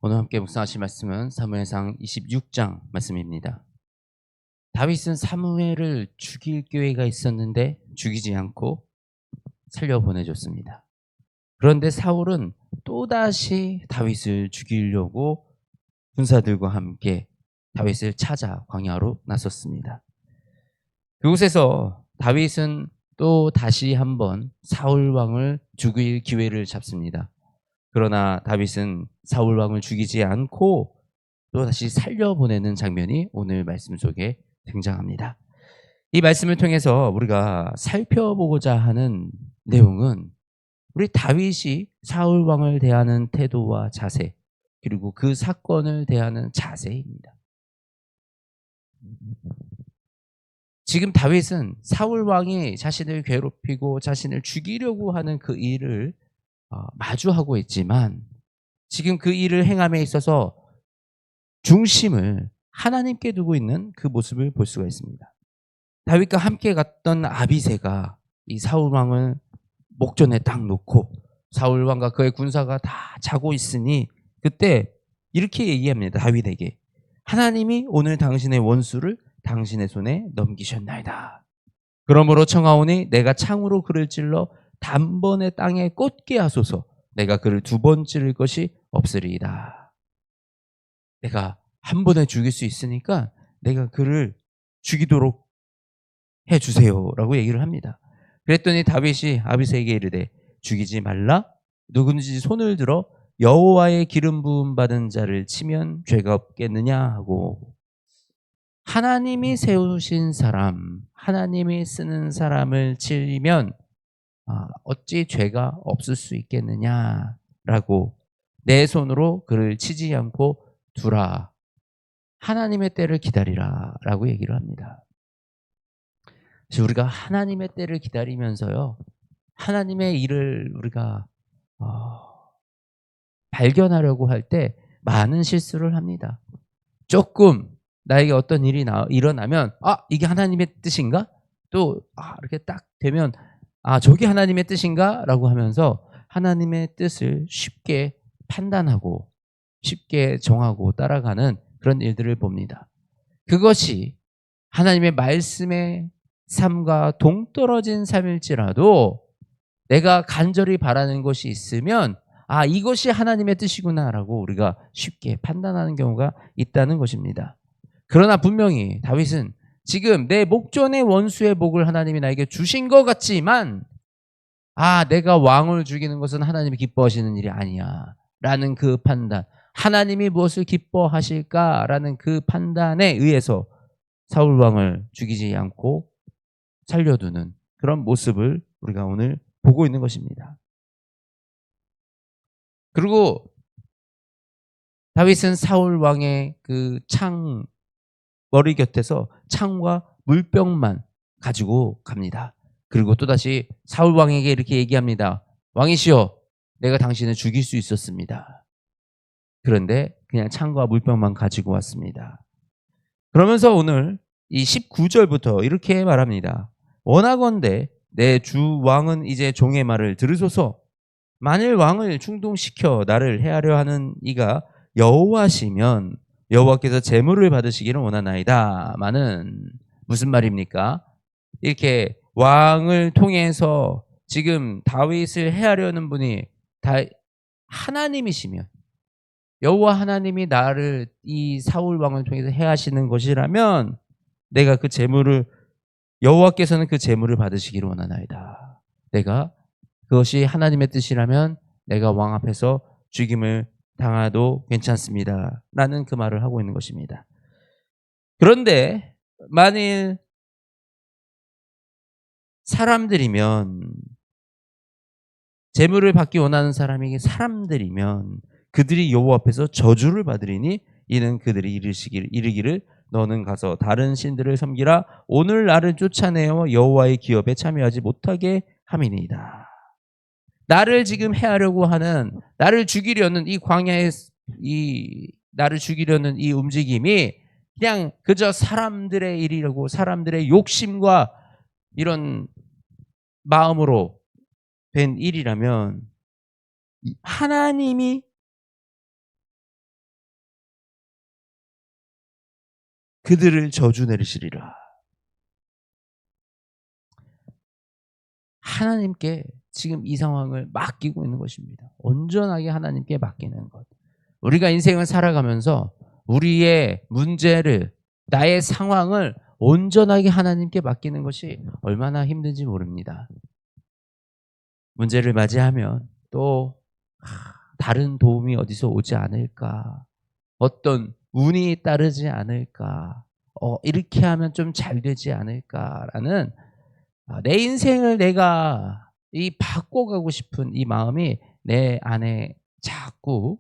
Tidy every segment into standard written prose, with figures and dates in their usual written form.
오늘 함께 묵상하실 말씀은 사무엘상 26장 말씀입니다. 다윗은 사무엘을 죽일 기회가 있었는데 죽이지 않고 살려보내줬습니다. 그런데 사울은 또다시 다윗을 죽이려고 군사들과 함께 다윗을 찾아 광야로 나섰습니다. 그곳에서 다윗은 또 다시 한번 사울 왕을 죽일 기회를 잡습니다. 그러나 다윗은 사울 왕을 죽이지 않고 또다시 살려보내는 장면이 오늘 말씀 속에 등장합니다. 이 말씀을 통해서 우리가 살펴보고자 하는 내용은 우리 다윗이 사울 왕을 대하는 태도와 자세, 그리고 그 사건을 대하는 자세입니다. 지금 다윗은 사울 왕이 자신을 괴롭히고 자신을 죽이려고 하는 그 일을 마주하고 있지만, 지금 그 일을 행함에 있어서 중심을 하나님께 두고 있는 그 모습을 볼 수가 있습니다. 다윗과 함께 갔던 아비새가 이 사울 왕을 목전에 딱 놓고 사울 왕과 그의 군사가 다 자고 있으니 그때 이렇게 얘기합니다. 다윗에게 하나님이 오늘 당신의 원수를 당신의 손에 넘기셨나이다. 그러므로 청하오니 내가 창으로 그를 찔러 단번에 땅에 꽂게 하소서. 내가 그를 두 번 찌를 것이 없으리이다. 내가 한 번에 죽일 수 있으니까 내가 그를 죽이도록 해주세요 라고 얘기를 합니다. 그랬더니 다윗이 아비새에게 이르되 죽이지 말라. 누구든지 손을 들어 여호와의 기름 부음 받은 자를 치면 죄가 없겠느냐 하고, 하나님이 세우신 사람, 하나님이 쓰는 사람을 치면 어찌 죄가 없을 수 있겠느냐라고, 내 손으로 그를 치지 않고 두라. 하나님의 때를 기다리라 라고 얘기를 합니다. 그래서 우리가 하나님의 때를 기다리면서요, 하나님의 일을 우리가 발견하려고 할 때 많은 실수를 합니다. 조금 나에게 어떤 일이 일어나면 이게 하나님의 뜻인가? 또 이렇게 딱 되면 저게 하나님의 뜻인가? 라고 하면서 하나님의 뜻을 쉽게 판단하고 쉽게 정하고 따라가는 그런 일들을 봅니다. 그것이 하나님의 말씀의 삶과 동떨어진 삶일지라도 내가 간절히 바라는 것이 있으면 이것이 하나님의 뜻이구나라고 우리가 쉽게 판단하는 경우가 있다는 것입니다. 그러나 분명히 다윗은 지금 내 목전의 원수의 복을 하나님이 나에게 주신 것 같지만 내가 왕을 죽이는 것은 하나님이 기뻐하시는 일이 아니야 라는 그 판단, 하나님이 무엇을 기뻐하실까라는 그 판단에 의해서 사울 왕을 죽이지 않고 살려두는 그런 모습을 우리가 오늘 보고 있는 것입니다. 그리고 다윗은 사울 왕의 그 머리 곁에서 창과 물병만 가지고 갑니다. 그리고 또다시 사울 왕에게 이렇게 얘기합니다. 왕이시여, 내가 당신을 죽일 수 있었습니다. 그런데 그냥 창과 물병만 가지고 왔습니다. 그러면서 오늘 이 19절부터 이렇게 말합니다. 원하건대 내 주 왕은 이제 종의 말을 들으소서. 만일 왕을 충동시켜 나를 해하려 하는 이가 여호와시면 여호와께서 제물을 받으시기를 원하나이다. 마는 무슨 말입니까? 이렇게 왕을 통해서 지금 다윗을 해하려는 분이 다 하나님이시면, 여호와 하나님이 나를 이 사울 왕을 통해서 해하시는 것이라면 내가 그 제물을, 여호와께서는 그 제물을 받으시기를 원하나이다. 내가 그것이 하나님의 뜻이라면 내가 왕 앞에서 죽임을 당해도 괜찮습니다 라는 그 말을 하고 있는 것입니다. 그런데 만일 사람들이면, 제물을 받기 원하는 사람에게 사람들이면 그들이 여호와 앞에서 저주를 받으리니 이는 그들이 이르기를 너는 가서 다른 신들을 섬기라. 오늘 나를 쫓아내어 여호와의 기업에 참여하지 못하게 함이니이다. 나를 지금 해하려고 하는, 나를 죽이려는 이 광야에 나를 죽이려는 이 움직임이 그냥 그저 사람들의 일이라고, 사람들의 욕심과 이런 마음으로 된 일이라면 하나님이 그들을 저주 내리시리라. 하나님께 지금 이 상황을 맡기고 있는 것입니다. 온전하게 하나님께 맡기는 것. 우리가 인생을 살아가면서 우리의 문제를, 나의 상황을 온전하게 하나님께 맡기는 것이 얼마나 힘든지 모릅니다. 문제를 맞이하면 또 다른 도움이 어디서 오지 않을까, 어떤 운이 따르지 않을까, 이렇게 하면 좀 잘 되지 않을까라는 내 인생을 내가 바꿔가고 싶은 이 마음이 내 안에 자꾸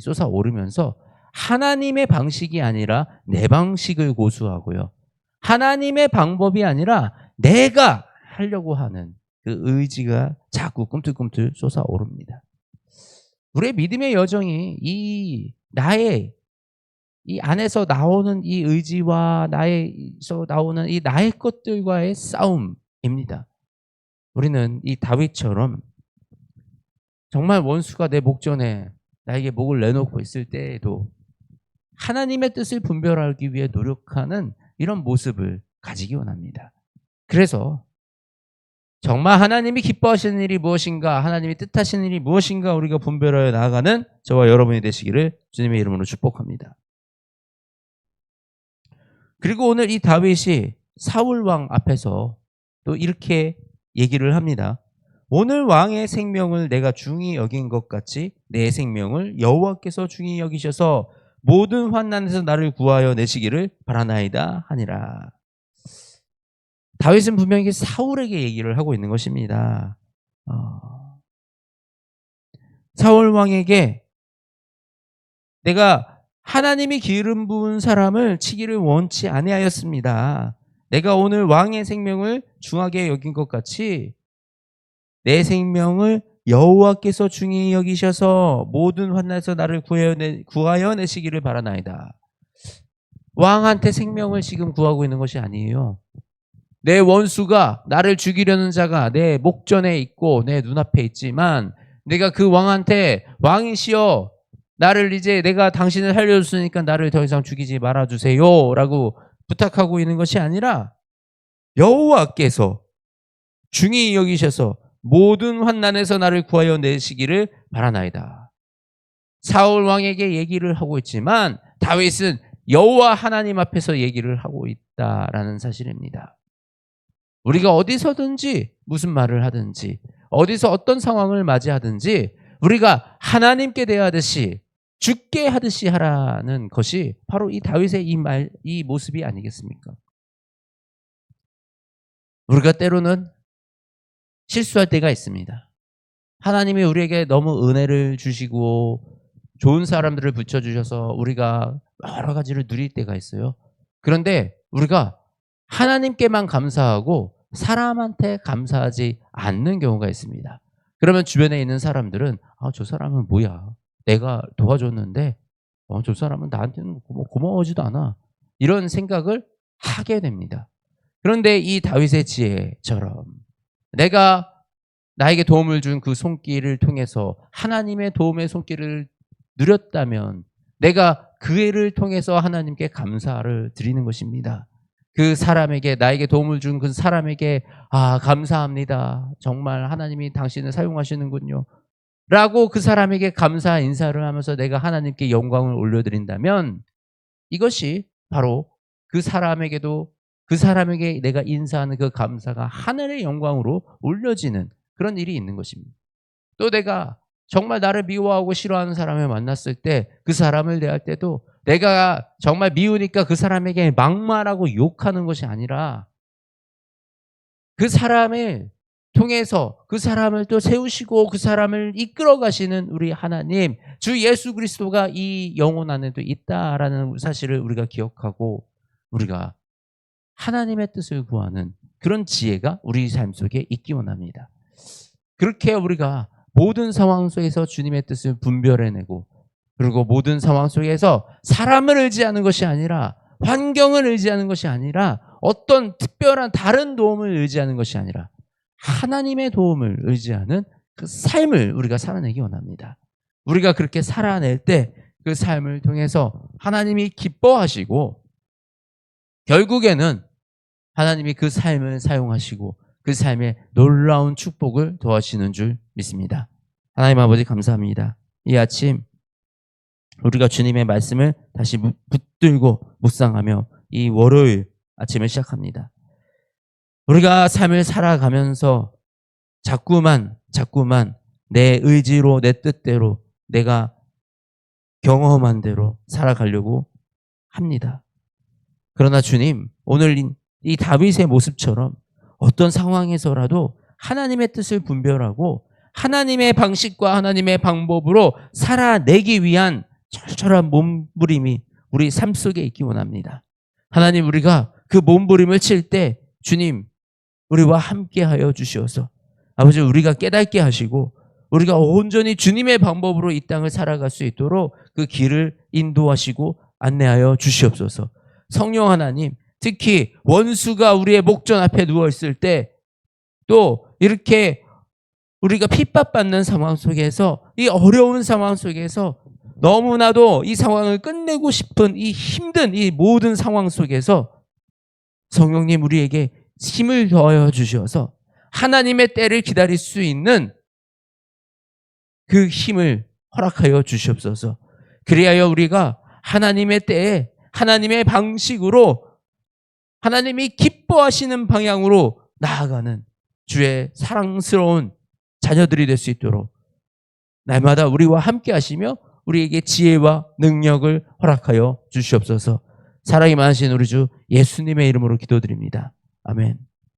솟아오르면서 하나님의 방식이 아니라 내 방식을 고수하고요, 하나님의 방법이 아니라 내가 하려고 하는 그 의지가 자꾸 꿈틀꿈틀 솟아오릅니다. 우리의 믿음의 여정이 나의 이 안에서 나오는 이 의지와 나에서 나오는 이 나의 것들과의 싸움입니다. 우리는 이 다윗처럼 정말 원수가 내 목전에 나에게 목을 내놓고 있을 때에도 하나님의 뜻을 분별하기 위해 노력하는 이런 모습을 가지기 원합니다. 그래서 정말 하나님이 기뻐하시는 일이 무엇인가, 하나님이 뜻하시는 일이 무엇인가 우리가 분별하여 나아가는 저와 여러분이 되시기를 주님의 이름으로 축복합니다. 그리고 오늘 이 다윗이 사울 왕 앞에서 또 이렇게 얘기를 합니다. 오늘 왕의 생명을 내가 중히 여긴 것 같이 내 생명을 여호와께서 중히 여기셔서 모든 환난에서 나를 구하여 내시기를 바라나이다 하니라. 다윗은 분명히 사울에게 얘기를 하고 있는 것입니다. 사울 왕에게 내가 하나님이 기름 부은 사람을 치기를 원치 아니하였습니다. 내가 오늘 왕의 생명을 중하게 여긴 것 같이 내 생명을 여호와께서 중히 여기셔서 모든 환난에서 나를 구하여 내시기를 바라나이다. 왕한테 생명을 지금 구하고 있는 것이 아니에요. 내 원수가, 나를 죽이려는 자가 내 목전에 있고 내 눈앞에 있지만 내가 그 왕한테 왕이시여 나를 이제 내가 당신을 살려줬으니까 나를 더 이상 죽이지 말아주세요 라고 부탁하고 있는 것이 아니라 여호와께서 중히 여기셔서 모든 환난에서 나를 구하여 내시기를 바라나이다. 사울 왕에게 얘기를 하고 있지만 다윗은 여호와 하나님 앞에서 얘기를 하고 있다라는 사실입니다. 우리가 어디서든지 무슨 말을 하든지 어디서 어떤 상황을 맞이하든지 우리가 하나님께 대하듯이 죽게 하듯이 하라는 것이 바로 이 다윗의 이 모습이 아니겠습니까? 우리가 때로는 실수할 때가 있습니다. 하나님이 우리에게 너무 은혜를 주시고 좋은 사람들을 붙여주셔서 우리가 여러 가지를 누릴 때가 있어요. 그런데 우리가 하나님께만 감사하고 사람한테 감사하지 않는 경우가 있습니다. 그러면 주변에 있는 사람들은 저 사람은 뭐야? 내가 도와줬는데 저 사람은 나한테는 고마워하지도 않아. 이런 생각을 하게 됩니다. 그런데 이 다윗의 지혜처럼 내가 나에게 도움을 준 그 손길을 통해서 하나님의 도움의 손길을 누렸다면 내가 그 애를 통해서 하나님께 감사를 드리는 것입니다. 그 사람에게, 나에게 도움을 준 그 사람에게 감사합니다. 정말 하나님이 당신을 사용하시는군요. 라고 그 사람에게 감사 인사를 하면서 내가 하나님께 영광을 올려드린다면 이것이 바로 그 사람에게도 그 사람에게 내가 인사하는 그 감사가 하늘의 영광으로 올려지는 그런 일이 있는 것입니다. 또 내가 정말 나를 미워하고 싫어하는 사람을 만났을 때 그 사람을 대할 때도 내가 정말 미우니까 그 사람에게 막말하고 욕하는 것이 아니라 그 사람을 통해서 그 사람을 또 세우시고 그 사람을 이끌어 가시는 우리 하나님, 주 예수 그리스도가 이 영혼 안에도 있다라는 사실을 우리가 기억하고 우리가 하나님의 뜻을 구하는 그런 지혜가 우리 삶 속에 있기 원합니다. 그렇게 우리가 모든 상황 속에서 주님의 뜻을 분별해내고 그리고 모든 상황 속에서 사람을 의지하는 것이 아니라 환경을 의지하는 것이 아니라 어떤 특별한 다른 도움을 의지하는 것이 아니라 하나님의 도움을 의지하는 그 삶을 우리가 살아내기 원합니다. 우리가 그렇게 살아낼 때 그 삶을 통해서 하나님이 기뻐하시고 결국에는 하나님이 그 삶을 사용하시고 그 삶에 놀라운 축복을 더하시는 줄 믿습니다. 하나님 아버지 감사합니다. 이 아침 우리가 주님의 말씀을 다시 붙들고 묵상하며 이 월요일 아침을 시작합니다. 우리가 삶을 살아가면서 자꾸만 내 의지로 내 뜻대로 내가 경험한 대로 살아가려고 합니다. 그러나 주님, 오늘 이 다윗의 모습처럼 어떤 상황에서라도 하나님의 뜻을 분별하고 하나님의 방식과 하나님의 방법으로 살아내기 위한 철저한 몸부림이 우리 삶 속에 있기 원합니다. 하나님, 우리가 그 몸부림을 칠 때 주님, 우리와 함께하여 주시어서 아버지, 우리가 깨닫게 하시고 우리가 온전히 주님의 방법으로 이 땅을 살아갈 수 있도록 그 길을 인도하시고 안내하여 주시옵소서. 성령 하나님, 특히 원수가 우리의 목전 앞에 누워있을 때 또 이렇게 우리가 핍박받는 상황 속에서 이 어려운 상황 속에서 너무나도 이 상황을 끝내고 싶은 이 힘든 이 모든 상황 속에서 성령님 우리에게 힘을 더하여 주셔서 하나님의 때를 기다릴 수 있는 그 힘을 허락하여 주시옵소서. 그리하여 우리가 하나님의 때에 하나님의 방식으로 하나님이 기뻐하시는 방향으로 나아가는 주의 사랑스러운 자녀들이 될 수 있도록 날마다 우리와 함께 하시며 우리에게 지혜와 능력을 허락하여 주시옵소서. 사랑이 많으신 우리 주 예수님의 이름으로 기도드립니다. 아멘.